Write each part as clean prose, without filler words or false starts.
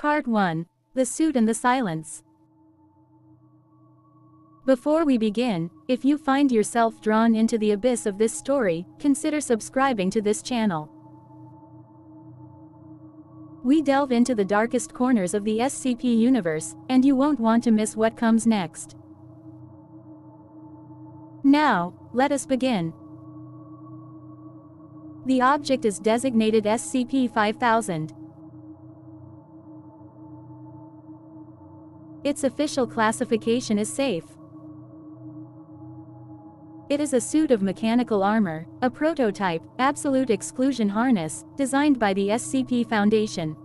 Part 1. The Suit and the Silence. Before we begin, if you find yourself drawn into the abyss of this story, consider subscribing to this channel. We delve into the darkest corners of the SCP universe, and you won't want to miss what comes next. Now, let us begin. The object is designated SCP-5000. Its official classification is safe. It is a suit of mechanical armor, a prototype, absolute exclusion harness, designed by the SCP Foundation.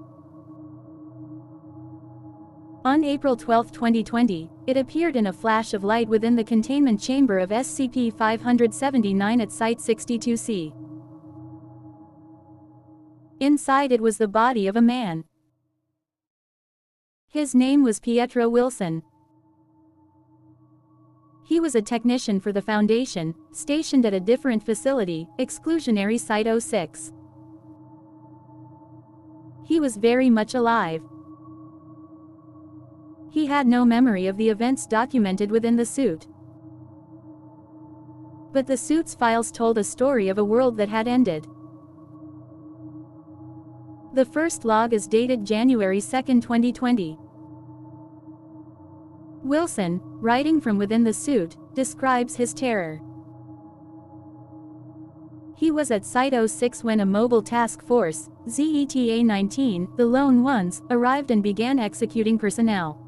On April 12, 2020, it appeared in a flash of light within the containment chamber of SCP-579 at Site-62C. Inside it was the body of a man. His name was Pietro Wilson. He was a technician for the Foundation, stationed at a different facility, Exclusionary Site 06. He was very much alive. He had no memory of the events documented within the suit. But the suit's files told a story of a world that had ended. The first log is dated January 2, 2020. Wilson, writing from within the suit, describes his terror. He was at Site 06 when a mobile task force, ZETA-19, the Lone Ones, arrived and began executing personnel.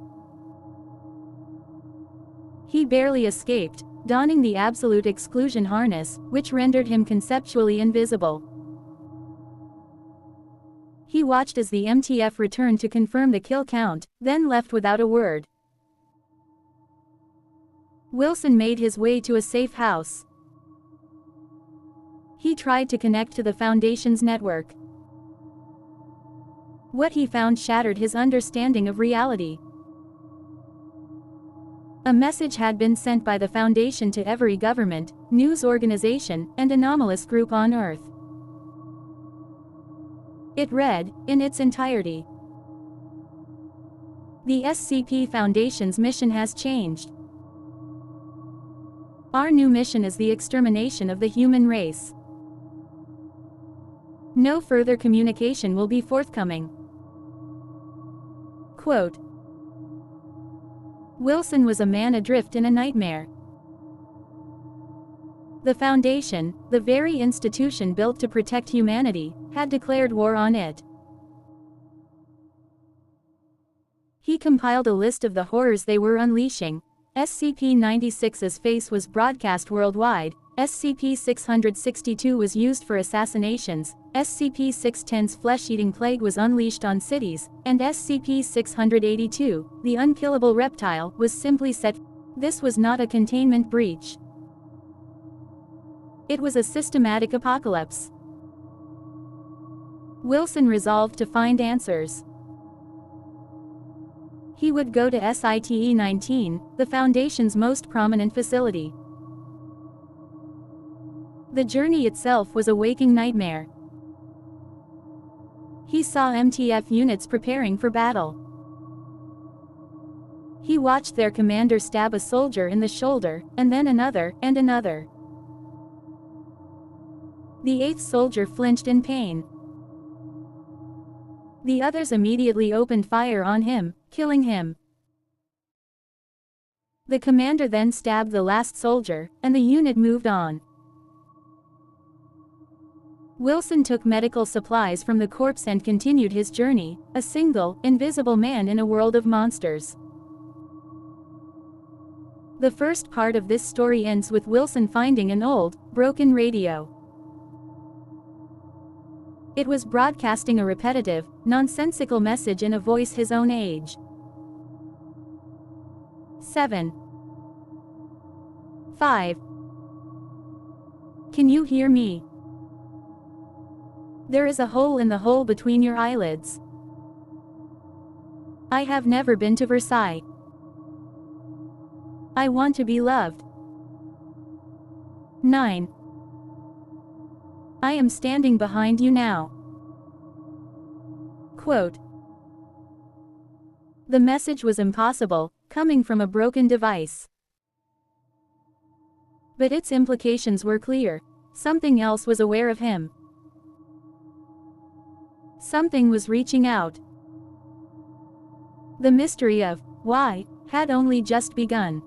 He barely escaped, donning the absolute exclusion harness, which rendered him conceptually invisible. He watched as the MTF returned to confirm the kill count, then left without a word. Wilson made his way to a safe house. He tried to connect to the Foundation's network. What he found shattered his understanding of reality. A message had been sent by the Foundation to every government, news organization, and anomalous group on Earth. It read, in its entirety: "The SCP Foundation's mission has changed. Our new mission is the extermination of the human race. No further communication will be forthcoming." Quote. Wilson was a man adrift in a nightmare. The Foundation, the very institution built to protect humanity, had declared war on it. He compiled a list of the horrors they were unleashing. SCP-96's face was broadcast worldwide, SCP-662 was used for assassinations, SCP-610's flesh-eating plague was unleashed on cities, and SCP-682, the unkillable reptile, was simply set. This was not a containment breach. It was a systematic apocalypse. Wilson resolved to find answers. He would go to Site-19, the Foundation's most prominent facility. The journey itself was a waking nightmare. He saw MTF units preparing for battle. He watched their commander stab a soldier in the shoulder, and then another, and another. The 8th soldier flinched in pain. The others immediately opened fire on him, killing him. The commander then stabbed the last soldier, and the unit moved on. Wilson took medical supplies from the corpse and continued his journey, a single, invisible man in a world of monsters. The first part of this story ends with Wilson finding an old, broken radio. It was broadcasting a repetitive, nonsensical message in a voice his own age. 7. 5. Can you hear me? There is a hole in the hole between your eyelids. I have never been to Versailles. I want to be loved. 9. I am standing behind you now. Quote. The message was impossible, coming from a broken device. But its implications were clear. Something else was aware of him. Something was reaching out. The mystery of why had only just begun.